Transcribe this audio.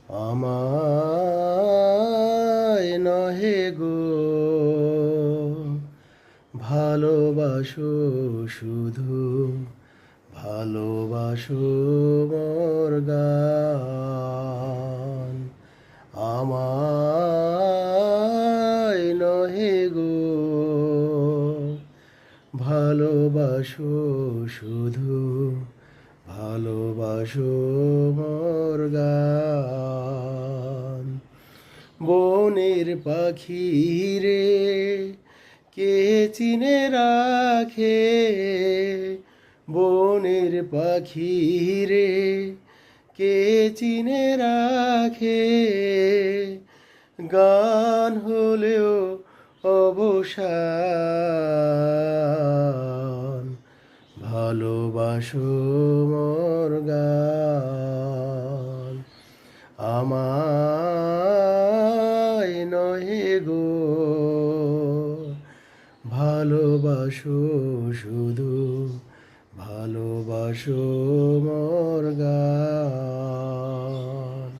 আমায় নহে গো ভালোবাসো শুধু, ভালোবাসো মোর গান। আমায় নহে গো ভালোবাসো শুধু, ভালোবাসো মোর গান। বনের পাখি রে কে চিনে রাখে, বনের পাখি রে কে চিনে রাখে, গান হলেও অবসান। ভালোবাসো মোর গান। আমায় নহে গো ভালোবাসো শুধু, ভালোবাসো মোর